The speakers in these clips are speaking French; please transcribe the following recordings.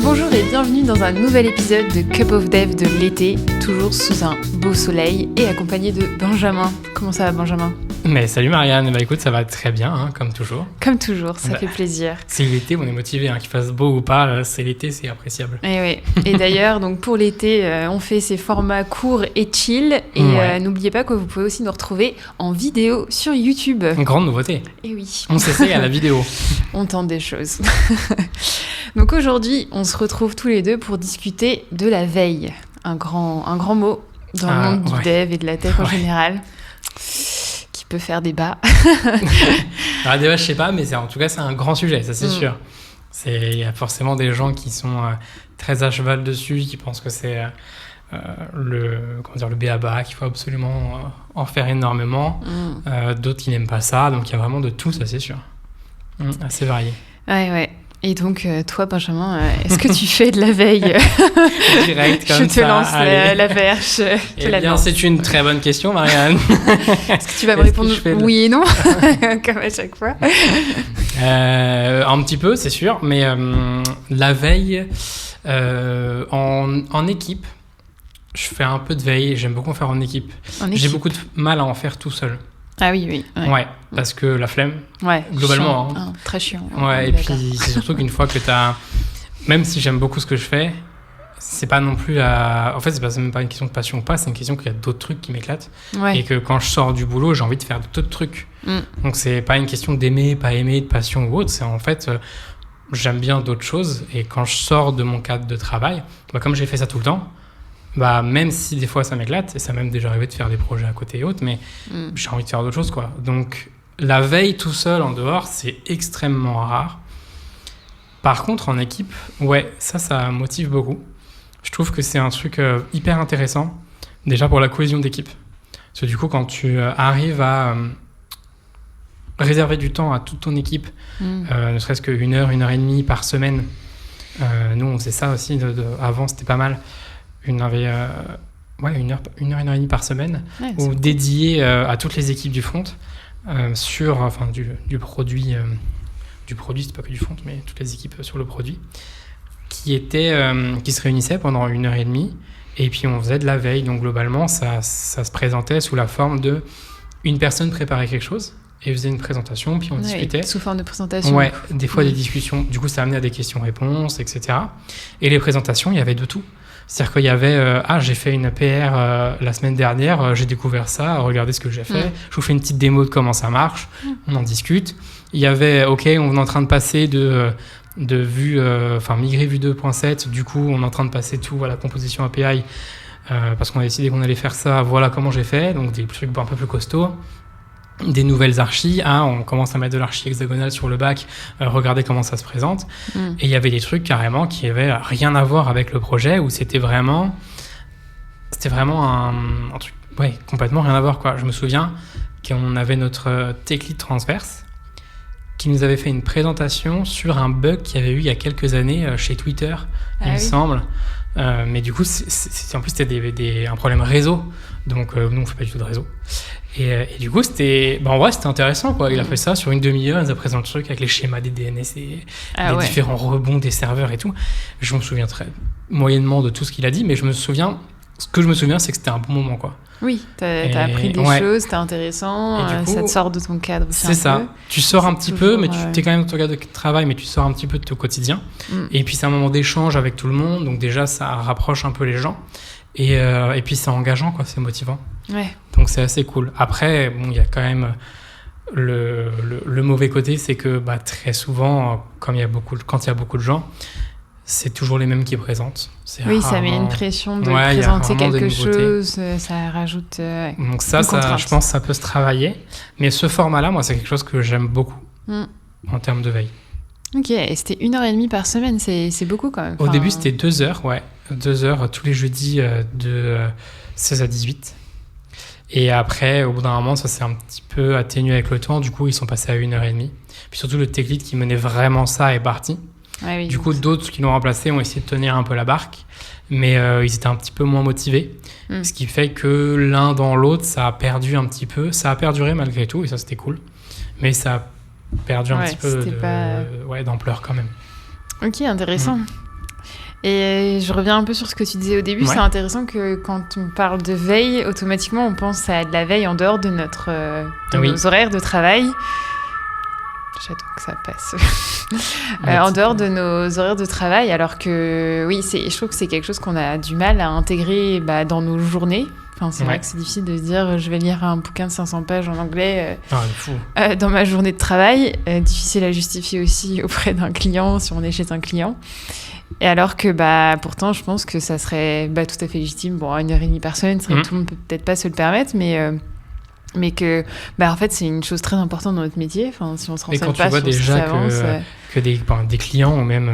Bonjour et bienvenue dans un nouvel épisode de Cup of Dev de l'été, toujours sous un beau soleil et accompagné de Benjamin. Comment ça va, Benjamin ? Mais salut Marianne, bah écoute, ça va très bien, hein, comme toujours. Comme toujours, ça fait plaisir. C'est l'été, on est motivé, hein, qu'il fasse beau ou pas, c'est l'été, c'est appréciable. Et oui. Et d'ailleurs, donc pour l'été, on fait ces formats courts et chill. Et n'oubliez pas que vous pouvez aussi nous retrouver en vidéo sur YouTube. Une grande nouveauté. Et oui. On s'essaye à la vidéo. On tente des choses. Donc aujourd'hui, on se retrouve tous les deux pour discuter de la veille. Un grand mot dans le monde du dev et de la tech en général. Qui peut faire débat. Alors débat, je sais pas, mais en tout cas, c'est un grand sujet, ça c'est sûr. Il y a forcément des gens qui sont très à cheval dessus, qui pensent que c'est le b.a.-ba, qu'il faut absolument en faire énormément. D'autres qui n'aiment pas ça, donc il y a vraiment de tout, ça c'est sûr. Assez varié. Ouais. Et donc, toi, Benjamin, est-ce que tu fais de la veille ? Direct, comme ça. Je te lance la perche. Eh bien, c'est une très bonne question, Marianne. Est-ce que tu vas me répondre oui et non, comme à chaque fois ? Un petit peu, c'est sûr. Mais la veille, en équipe, je fais un peu de veille. J'aime beaucoup en faire en équipe. J'ai beaucoup de mal à en faire tout seul. Ah oui. Ouais, parce que la flemme, globalement. Chiant. Très chiant. Ouais, et puis c'est surtout qu'une fois que t'as... Même si j'aime beaucoup ce que je fais, c'est pas non plus En fait, c'est même pas une question de passion ou pas, c'est une question qu'il y a d'autres trucs qui m'éclatent. Ouais. Et que quand je sors du boulot, j'ai envie de faire d'autres trucs. Donc c'est pas une question d'aimer, pas aimer, de passion ou autre, c'est en fait... j'aime bien d'autres choses, et quand je sors de mon cadre de travail, comme j'ai fait ça tout le temps, même si des fois ça m'éclate, et ça m'est même déjà arrivé de faire des projets à côté et autres, mais j'ai envie de faire d'autres choses, quoi. Donc la veille tout seul en dehors, c'est extrêmement rare. Par contre en équipe, ça motive beaucoup. Je trouve que c'est un truc hyper intéressant, déjà pour la cohésion d'équipe. Parce que du coup, quand tu arrives à réserver du temps à toute ton équipe, ne serait-ce qu'une heure et demie par semaine, nous on faisait ça aussi, avant c'était pas mal. Une heure et demie par semaine, ou dédiée à toutes les équipes du front, du produit, c'est pas que du front, mais toutes les équipes sur le produit, qui se réunissaient pendant une heure et demie, et puis on faisait de la veille. Donc globalement, ça se présentait sous la forme de une personne préparait quelque chose, et faisait une présentation, puis on discutait. Sous forme de présentation. Ouais, des fois des discussions. Du coup, ça amenait à des questions-réponses, etc. Et les présentations, il y avait de tout. C'est-à-dire qu'il y avait j'ai fait une PR la semaine dernière, j'ai découvert ça, regardez ce que j'ai fait, je vous fais une petite démo de comment ça marche, on en discute. Il y avait on est en train de passer de vue, migrer vue 2.7, du coup on est en train de passer tout à la composition API parce qu'on a décidé qu'on allait faire ça, voilà comment j'ai fait, donc des trucs un peu plus costauds. Des nouvelles archis, on commence à mettre de l'archi hexagonale sur le bac, regardez comment ça se présente. Et il y avait des trucs carrément qui avaient rien à voir avec le projet, où c'était vraiment un truc complètement rien à voir, quoi. Je me souviens qu'on avait notre tech lead transverse qui nous avait fait une présentation sur un bug qu'il y avait eu il y a quelques années chez Twitter, il me semble. Mais du coup, en plus c'était un problème réseau, donc nous on fait pas du tout de réseau. Et du coup, c'était intéressant, quoi. Il a fait ça sur une demi-heure, il nous a présenté le truc avec les schémas des DNS et les différents rebonds des serveurs et tout. Je me souviens très moyennement de tout ce qu'il a dit, mais ce que je me souviens, c'est que c'était un bon moment, quoi. Oui, t'as appris des choses, c'était intéressant, coup, ça te sort de ton cadre aussi. C'est ça, tu sors un petit peu, mais tu es quand même dans ton cadre de travail, mais tu sors un petit peu de ton quotidien. Et puis c'est un moment d'échange avec tout le monde, donc déjà ça rapproche un peu les gens. Et puis c'est engageant, quoi, c'est motivant. Ouais. Donc c'est assez cool. Après, il y a quand même le mauvais côté, c'est que très souvent, quand il y a beaucoup de gens, c'est toujours les mêmes qui présentent. Oui, ça met une pression de présenter quelque chose, ça rajoute donc ça, je pense que ça peut se travailler. Mais ce format-là, moi, c'est quelque chose que j'aime beaucoup en termes de veille. Ok, et c'était 1h30 par semaine, c'est beaucoup quand même. Au début, c'était 2 heures, 2 heures tous les jeudis de 16 à 18. Et après, au bout d'un moment, ça s'est un petit peu atténué avec le temps. Du coup, ils sont passés à 1h30. Puis surtout, le tech lead qui menait vraiment ça est parti. Du coup, d'autres qui l'ont remplacé ont essayé de tenir un peu la barque. Mais ils étaient un petit peu moins motivés. Ce qui fait que l'un dans l'autre, ça a perdu un petit peu. Ça a perduré malgré tout, et ça, c'était cool. Mais ça a perdu un petit peu d'ampleur quand même. Ok, intéressant. Et je reviens un peu sur ce que tu disais au début. C'est intéressant que quand on parle de veille, automatiquement, on pense à de la veille en dehors de nos horaires de travail. J'attends que ça passe. En dehors de nos horaires de travail, alors que oui, je trouve que c'est quelque chose qu'on a du mal à intégrer dans nos journées. Enfin, c'est vrai que c'est difficile de se dire je vais lire un bouquin de 500 pages en anglais dans ma journée de travail. Difficile à justifier aussi auprès d'un client si on est chez un client. Et alors que pourtant je pense que ça serait tout à fait légitime. Bon, 1h30 par semaine, tout le monde peut peut-être pas se le permettre, mais que en fait c'est une chose très importante dans notre métier. Enfin, si on se renseigne pas sur ce qui s'avance, que des clients ou même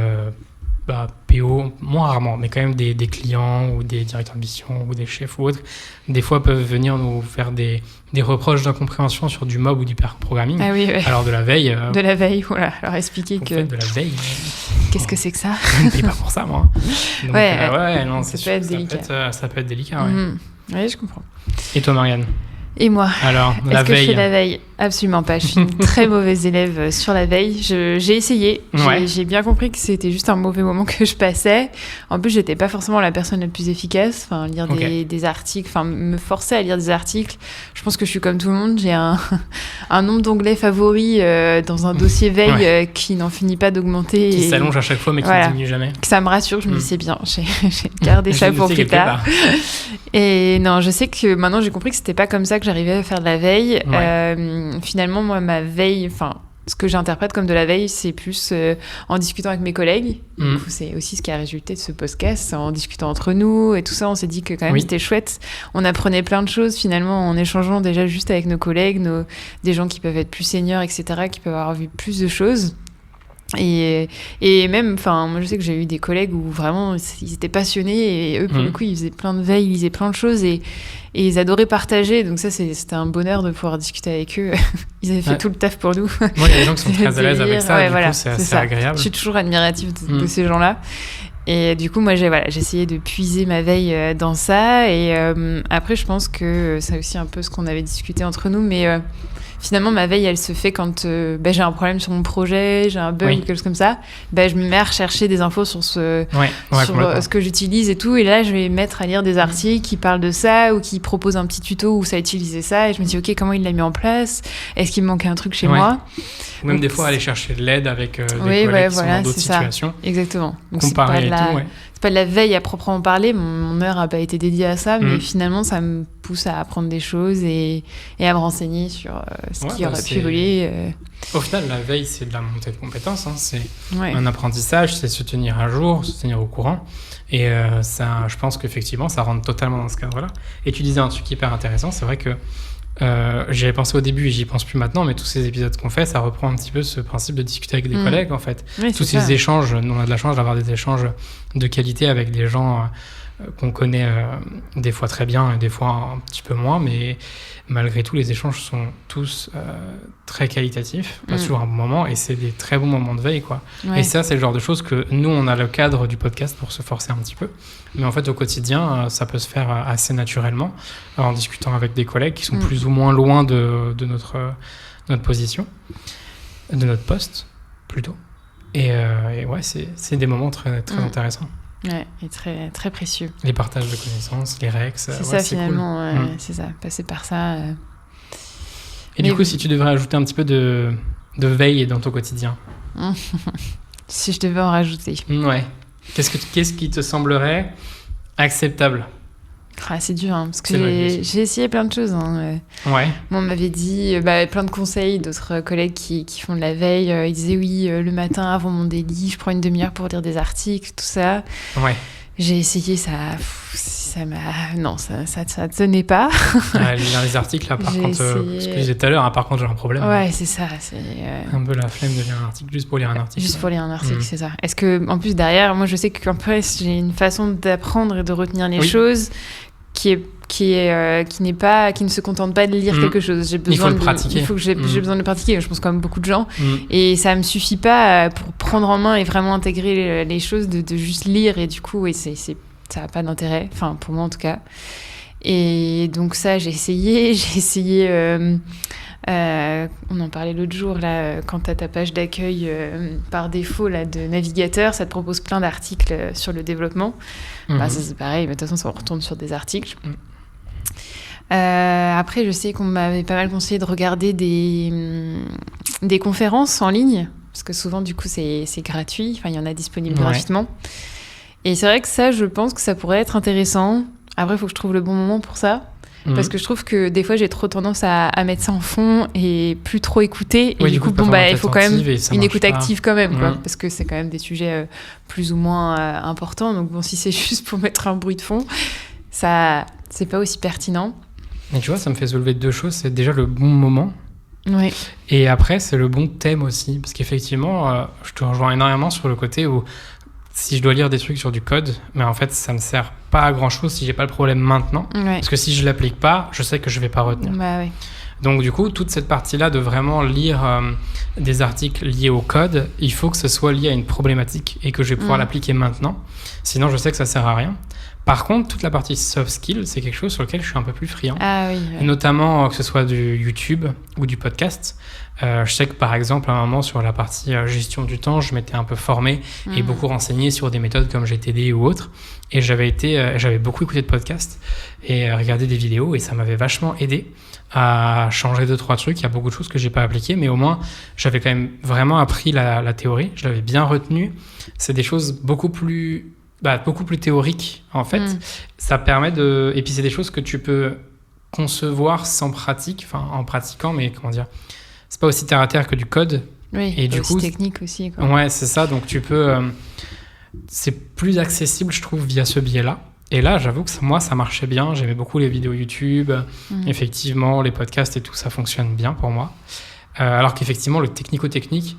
PO, moins rarement, mais quand même des clients ou des directeurs de mission ou des chefs ou autres, des fois peuvent venir nous faire des reproches d'incompréhension sur du mob ou du pair programming. Ah oui, Alors de la veille... de la veille, voilà. Alors expliquer que... de la veille. Qu'est-ce que c'est que ça? Je ne paye pas pour ça, moi. Donc, non, ça peut être délicat. Ça peut être délicat, ouais. Oui, je comprends. Et toi, Marianne? Et moi, alors, est-ce que je fais la veille? Absolument pas. Je suis une très mauvaise élève sur la veille. J'ai essayé. J'ai bien compris que c'était juste un mauvais moment que je passais. En plus, j'étais pas forcément la personne la plus efficace. Enfin, lire des articles, enfin, me forcer à lire des articles. Je pense que je suis comme tout le monde. J'ai un nombre d'onglets favoris dans un dossier veille qui n'en finit pas d'augmenter. Qui s'allonge à chaque fois, mais qui ne diminue jamais. Ça me rassure. Je me dis, c'est bien. J'ai gardé ça pour plus tard. Et non, je sais que maintenant, j'ai compris que c'était pas comme ça que j'arrivais à faire de la veille. Finalement, moi, ma veille, ce que j'interprète comme de la veille, c'est plus en discutant avec mes collègues. Du coup, c'est aussi ce qui a résulté de ce podcast, en discutant entre nous et tout ça. On s'est dit que quand même c'était chouette. On apprenait plein de choses finalement en échangeant déjà juste avec nos collègues, des gens qui peuvent être plus seniors, etc., qui peuvent avoir vu plus de choses. Et même, moi je sais que j'ai eu des collègues où vraiment ils étaient passionnés et eux pour le coup ils faisaient plein de veilles, ils lisaient plein de choses et ils adoraient partager, donc ça c'était un bonheur de pouvoir discuter avec eux. Ils avaient fait tout le taf pour nous. Moi il y a des gens qui sont très à l'aise avec ça, du coup c'est assez agréable. Je suis toujours admirative de ces gens-là. Et du coup, moi, j'ai essayé de puiser ma veille dans ça. Et après, je pense que c'est aussi un peu ce qu'on avait discuté entre nous. Mais finalement, ma veille, elle se fait quand j'ai un problème sur mon projet, j'ai un bug ou quelque chose comme ça. Je me mets à rechercher des infos sur ce que j'utilise et tout. Et là, je vais me mettre à lire des articles qui parlent de ça ou qui proposent un petit tuto où ça a utilisé ça. Et je me dis, OK, comment il l'a mis en place? Est-ce qu'il me manquait un truc chez moi? Ou même des fois aller chercher de l'aide avec des collègues qui sont dans d'autres situations. Exactement. Donc comparer et tout, c'est pas de la veille à proprement parler, mon heure n'a pas été dédiée à ça, mais finalement ça me pousse à apprendre des choses et à me renseigner sur ce qui aurait pu évoluer. Au final, la veille, c'est de la montée de compétences, c'est un apprentissage, c'est se tenir à jour, se tenir au courant. Et ça, je pense qu'effectivement, ça rentre totalement dans ce cadre-là. Et tu disais un truc hyper intéressant, c'est vrai que j'y avais pensé au début et j'y pense plus maintenant, mais tous ces épisodes qu'on fait, ça reprend un petit peu ce principe de discuter avec des collègues en fait. Tous ces échanges, nous on a de la chance d'avoir des échanges de qualité avec des gens qu'on connaît des fois très bien et des fois un petit peu moins, mais malgré tout les échanges sont tous très qualitatifs, passent toujours un bon moment et c'est des très bons moments de veille quoi. Et ça c'est le genre de choses que nous on a le cadre du podcast pour se forcer un petit peu, mais en fait au quotidien ça peut se faire assez naturellement en discutant avec des collègues qui sont plus ou moins loin de notre position, de notre poste plutôt, et c'est des moments très, très intéressants. Ouais, et très, très précieux. Les partages de connaissances, les rex, c'est ça finalement, cool. C'est ça, passer par ça. Et du coup, si tu devrais ajouter un petit peu de veille dans ton quotidien. Si je devais en rajouter. Ouais. Qu'est-ce qui te semblerait acceptable? C'est dur, parce que j'ai essayé plein de choses. Moi, on m'avait dit plein de conseils, d'autres collègues qui font de la veille. Ils disaient oui, le matin avant mon délit, je prends une demi-heure pour lire des articles, tout ça. Ouais. J'ai essayé, ça tenait pas. Lire les articles, là, par contre, ce que je disais tout à l'heure, par contre, j'ai un problème. Ouais, c'est ça. Un peu la flemme de lire un article, juste pour lire un article. Juste pour lire un article, c'est ça. Est-ce que, en plus, derrière, moi, je sais qu'en plus, j'ai une façon d'apprendre et de retenir les choses qui ne se contente pas de lire quelque chose. Il faut le pratiquer. J'ai besoin de le pratiquer, je pense comme beaucoup de gens. Et ça me suffit pas pour prendre en main et vraiment intégrer les choses de juste lire. Et du coup, ça n'a pas d'intérêt. Enfin, pour moi en tout cas. Et donc ça, j'ai essayé. On en parlait l'autre jour, là, quand tu as ta page d'accueil par défaut là, de navigateur, ça te propose plein d'articles sur le développement. Ça, c'est pareil, mais de toute façon, ça retourne sur des articles. Après, je sais qu'on m'avait pas mal conseillé de regarder des conférences en ligne, parce que souvent, du coup, c'est gratuit. Enfin, il y en a disponible gratuitement. Et c'est vrai que ça, je pense que ça pourrait être intéressant. Après, il faut que je trouve le bon moment pour ça. Parce que je trouve que des fois, j'ai trop tendance à mettre ça en fond et plus trop écouter. Et du coup, il faut quand même une écoute active quand même, quoi, parce que c'est quand même des sujets plus ou moins importants. Donc bon, si c'est juste pour mettre un bruit de fond, ça, c'est pas aussi pertinent. Et tu vois, ça me fait soulever 2 choses. C'est déjà le bon moment. Oui. Et après, c'est le bon thème aussi. Parce qu'effectivement, je te rejoins énormément sur le côté où si je dois lire des trucs sur du code, mais en fait, ça me sert pas à grand-chose si j'ai pas le problème maintenant. Parce que si je l'applique pas, je sais que je vais pas retenir. Oui. Donc du coup, toute cette partie-là de vraiment lire des articles liés au code, il faut que ce soit lié à une problématique et que je vais pouvoir l'appliquer maintenant. Sinon, je sais que ça sert à rien. Par contre, toute la partie soft skills, c'est quelque chose sur lequel je suis un peu plus friand. Et notamment que ce soit du YouTube ou du podcast. Je sais que par exemple, à un moment, sur la partie gestion du temps, je m'étais un peu formé et beaucoup renseigné sur des méthodes comme GTD ou autres. Et j'avais beaucoup écouté de podcasts et regardé des vidéos et ça m'avait vachement aidé à changer 2-3 trucs. Il y a beaucoup de choses que j'ai pas appliquées, mais au moins, j'avais quand même vraiment appris la théorie. Je l'avais bien retenu. C'est des choses beaucoup plus théoriques, en fait. Ça permet et puis c'est des choses que tu peux concevoir sans pratique, enfin, en pratiquant, mais comment dire, c'est pas aussi terre à terre que du code. Oui, et du coup, technique aussi, quoi. Ouais, c'est ça. Donc tu peux, c'est plus accessible, je trouve, via ce biais-là. Et là, j'avoue que moi, ça marchait bien. J'aimais beaucoup les vidéos YouTube. Effectivement, les podcasts et tout, ça fonctionne bien pour moi. Alors qu'effectivement, le technico-technique,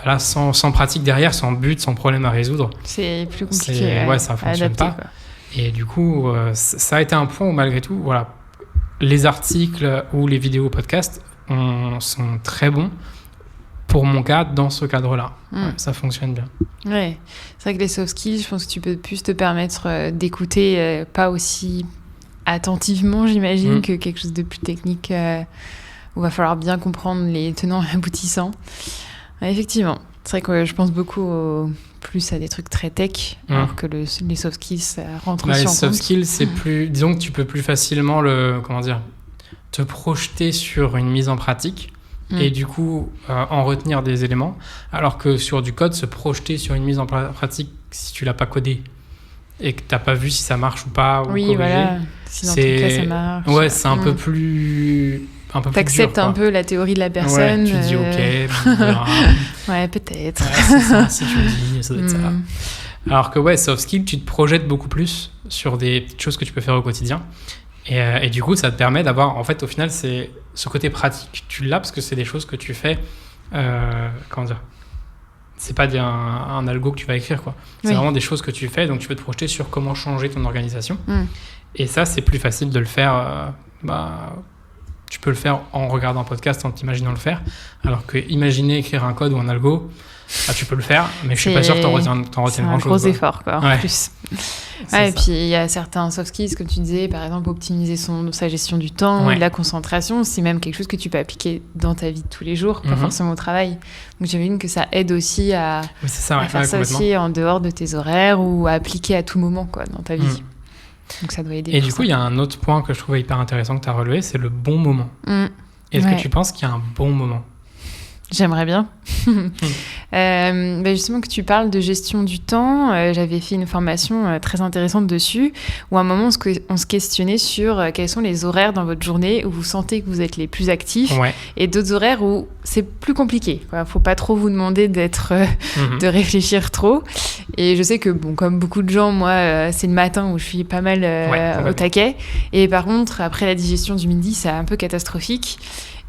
là, sans pratique derrière, sans but, sans problème à résoudre, c'est plus compliqué. Ça ne fonctionne adapter, pas. Quoi. Et du coup, ça a été un point où, malgré tout, voilà, les articles ou les vidéos podcasts sont très bons pour mon cas dans ce cadre-là. Ça fonctionne bien. Ouais, c'est vrai que les soft skills, je pense que tu peux plus te permettre d'écouter pas aussi attentivement, j'imagine, que quelque chose de plus technique où il va falloir bien comprendre les tenants et aboutissants. Ouais, effectivement, c'est vrai que je pense beaucoup plus à des trucs très tech, alors que les soft skills, ça rentre aussi en compte. Les soft skills, c'est plus... Disons que tu peux plus facilement te projeter sur une mise en pratique et du coup en retenir des éléments, alors que sur du code, se projeter sur une mise en pratique si tu l'as pas codé et que t'as pas vu si ça marche ou pas, ou corrigé, voilà. Si dans ton cas ça marche. Ouais, c'est un peu plus... T'acceptes un peu la théorie de la personne. Ouais, tu dis ok, ouais, peut-être. Ouais, c'est ça, si tu le dis, ça doit être ça. Alors que soft skill, tu te projettes beaucoup plus sur des petites choses que tu peux faire au quotidien. Et du coup, ça te permet d'avoir, en fait, au final, c'est ce côté pratique. Tu l'as parce que c'est des choses que tu fais, comment dire, c'est pas un algo que tu vas écrire, quoi. C'est vraiment des choses que tu fais, donc tu peux te projeter sur comment changer ton organisation. Et ça, c'est plus facile de le faire, tu peux le faire en regardant un podcast, en t'imaginant le faire, alors que imaginer écrire un code ou un algo, tu peux le faire, mais je suis pas sûr que t'en retiens grand-chose. C'est un gros effort, quoi, en plus. Et puis il y a certains soft skills, comme tu disais, par exemple optimiser sa gestion du temps, la concentration, c'est même quelque chose que tu peux appliquer dans ta vie de tous les jours, pas forcément au travail. Donc j'imagine que ça aide aussi à faire ça aussi en dehors de tes horaires ou à appliquer à tout moment, quoi, dans ta vie. Donc ça doit aider. Et du coup, il y a un autre point que je trouvais hyper intéressant que tu as relevé, c'est le bon moment. Est-ce que tu penses qu'il y a un bon moment ? J'aimerais bien. Justement, que tu parles de gestion du temps, j'avais fait une formation très intéressante dessus, où à un moment, on se questionnait sur quels sont les horaires dans votre journée où vous sentez que vous êtes les plus actifs, et d'autres horaires où c'est plus compliqué. Il ne faut pas trop vous demander de réfléchir trop. Et je sais que, comme beaucoup de gens, moi, c'est le matin où je suis pas mal au taquet. Et par contre, après la digestion du midi, c'est un peu catastrophique.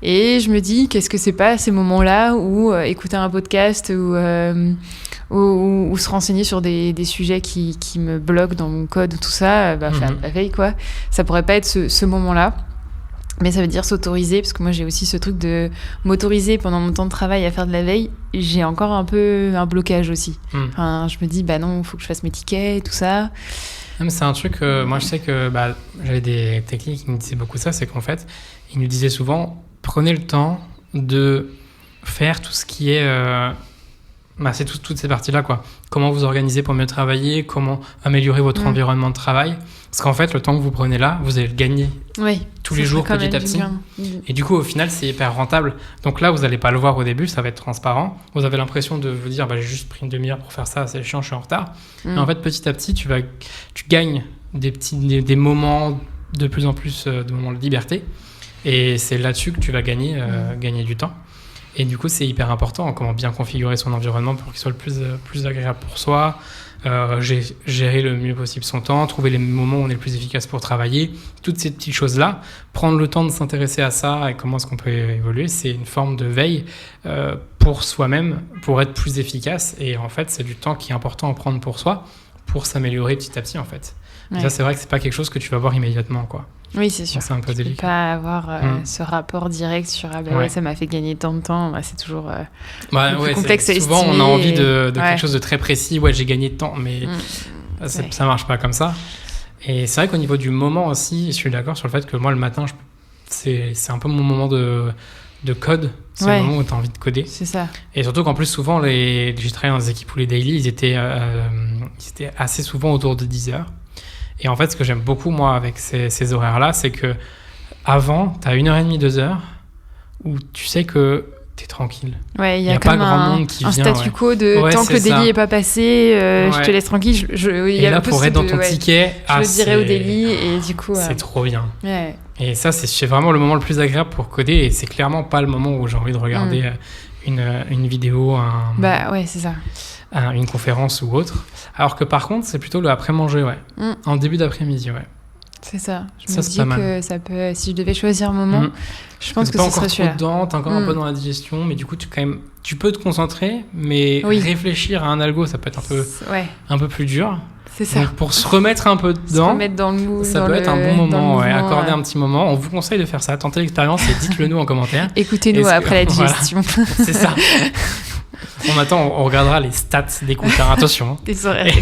Et je me dis, qu'est-ce que c'est pas ces moments-là où écouter un podcast ou se renseigner sur des sujets qui me bloquent dans mon code, tout ça, faire de la veille, quoi. Ça pourrait pas être ce moment-là. Mais ça veut dire s'autoriser, parce que moi j'ai aussi ce truc de m'autoriser pendant mon temps de travail à faire de la veille. J'ai encore un peu un blocage aussi. Enfin, je me dis, non, il faut que je fasse mes tickets et tout ça. mais c'est un truc, moi je sais que j'avais des techniques qui me disaient beaucoup ça, c'est qu'en fait, ils nous disaient souvent, prenez le temps de faire tout ce qui est... c'est toutes ces parties-là, quoi. Comment vous organiser pour mieux travailler, comment améliorer votre environnement de travail. Parce qu'en fait, le temps que vous prenez là, vous allez le gagner tous les jours, petit à petit. Et du coup, au final, c'est hyper rentable. Donc là, vous n'allez pas le voir au début, ça va être transparent. Vous avez l'impression de vous dire, j'ai juste pris une demi-heure pour faire ça, c'est chiant, je suis en retard. Mais en fait, petit à petit, tu gagnes des moments de plus en plus de moments de liberté. Et c'est là-dessus que tu vas gagner du temps. Et du coup, c'est hyper important, comment bien configurer son environnement pour qu'il soit le plus agréable pour soi, gérer le mieux possible son temps, trouver les moments où on est le plus efficace pour travailler, toutes ces petites choses-là, prendre le temps de s'intéresser à ça et comment est-ce qu'on peut évoluer, c'est une forme de veille pour soi-même, pour être plus efficace. Et en fait, c'est du temps qui est important à prendre pour soi, pour s'améliorer petit à petit, en fait. Et ça, c'est vrai que c'est pas quelque chose que tu vas voir immédiatement, quoi. Oui, c'est sûr. C'est un peu délicat. Tu peux pas avoir ce rapport direct sur ça m'a fait gagner tant de temps. C'est toujours plus complexe à estimer. Souvent, on a envie de quelque chose de très précis. Ouais, j'ai gagné de temps, mais ça marche pas comme ça. Et c'est vrai qu'au niveau du moment aussi, je suis d'accord sur le fait que moi, le matin, c'est un peu mon moment de code. C'est le moment où tu as envie de coder. C'est ça. Et surtout qu'en plus, souvent, j'ai travaillé dans des équipes où les daily, ils étaient assez souvent autour de 10 heures. Et en fait, ce que j'aime beaucoup, moi, avec ces horaires-là, c'est que avant, tu as 1h30, 2 heures où tu sais que tu es tranquille. Ouais, il y a pas grand monde qui vient. Un statu quo de tant que le daily n'est pas passé, je te laisse tranquille. Et là, pour être dans ton ticket, je le dirais au daily et du coup... C'est trop bien. Ouais. Et ça, c'est vraiment le moment le plus agréable pour coder et c'est clairement pas le moment où j'ai envie de regarder une vidéo, c'est ça. Une conférence ou autre. Alors que par contre, c'est plutôt le après-manger, en début d'après-midi, C'est ça. Je me dis que ça peut, si je devais choisir un moment, je pense que ce serait celui-là. T'es encore un peu un peu dans la digestion, mais du coup, tu peux te concentrer, mais réfléchir à un algo, ça peut être un peu plus dur. C'est ça. Donc, pour se remettre un peu dedans, ça peut être un bon moment, accorder un petit moment. On vous conseille de faire ça, tentez l'expérience et dites-le nous en commentaire. Écoutez-nous après la digestion. Voilà. C'est ça. On regardera les stats d'écouteurs. Attention. Des horaires.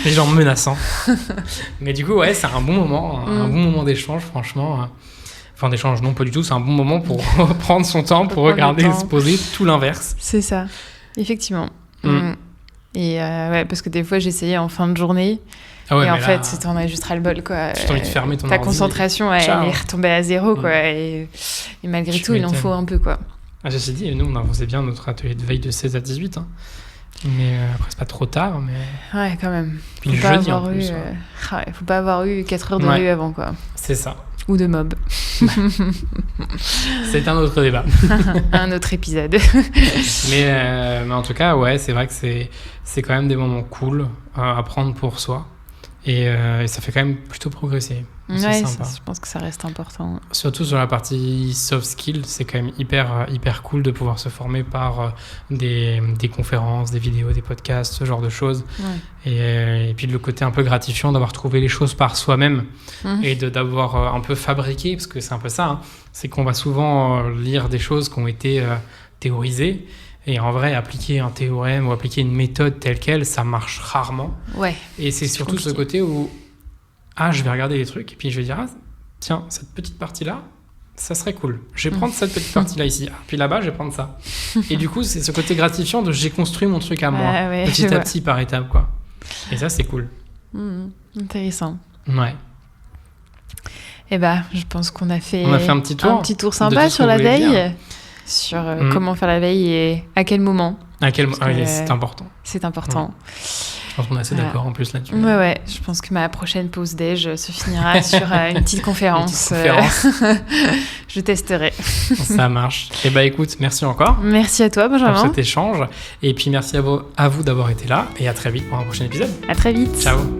Les gens menaçants. Mais du coup, c'est un bon moment, un bon moment d'échange, franchement. Enfin, d'échange, non, pas du tout. C'est un bon moment pour prendre son temps, pour regarder et se poser, tout l'inverse. C'est ça, effectivement. Et parce que des fois, j'essayais en fin de journée. Et en fait, t'en as juste ras-le-bol, quoi. Tu as envie de fermer ton ordi. Ta concentration, elle est retombée à zéro, quoi. Et malgré tout, il en faut un peu, quoi. Ceci dit, nous, on avançait bien notre atelier de veille de 16 à 18. Mais après, c'est pas trop tard. Mais... Ouais, quand même. Puis le jeudi, en plus. Faut pas avoir eu 4 heures de rue avant, quoi. C'est ça. Ou de mob. C'est un autre débat. Un autre épisode. mais en tout cas, c'est vrai que c'est quand même des moments cool à prendre pour soi. Et ça fait quand même plutôt progresser. C'est sympa. Je pense que ça reste important. Surtout sur la partie soft skills, c'est quand même hyper cool de pouvoir se former par des conférences, des vidéos, des podcasts, ce genre de choses. Et puis le côté un peu gratifiant d'avoir trouvé les choses par soi-même et d'avoir un peu fabriqué, parce que c'est un peu ça, c'est qu'on va souvent lire des choses qui ont été théorisées. Et en vrai, appliquer un théorème ou appliquer une méthode telle quelle, ça marche rarement. Et c'est surtout ce côté où je vais regarder les trucs et puis je vais dire tiens, cette petite partie-là, ça serait cool. Je vais prendre cette petite partie-là ici. Puis là-bas, je vais prendre ça. Et du coup, c'est ce côté gratifiant de j'ai construit mon truc à moi, petit à petit, par étape, quoi. Et ça, c'est cool. Intéressant. Ouais. Et je pense qu'on a fait un petit tour sympa sur la veille. Sur comment faire la veille et à quel moment. C'est important. C'est important. Je pense qu'on est assez d'accord en plus là-dessus. Je pense que ma prochaine pause déj se finira sur une petite conférence. Je testerai. Ça marche. Et écoute, merci encore. Merci à toi, Benjamin. Pour cet échange. Et puis merci à vous d'avoir été là. Et à très vite pour un prochain épisode. À très vite. Ciao.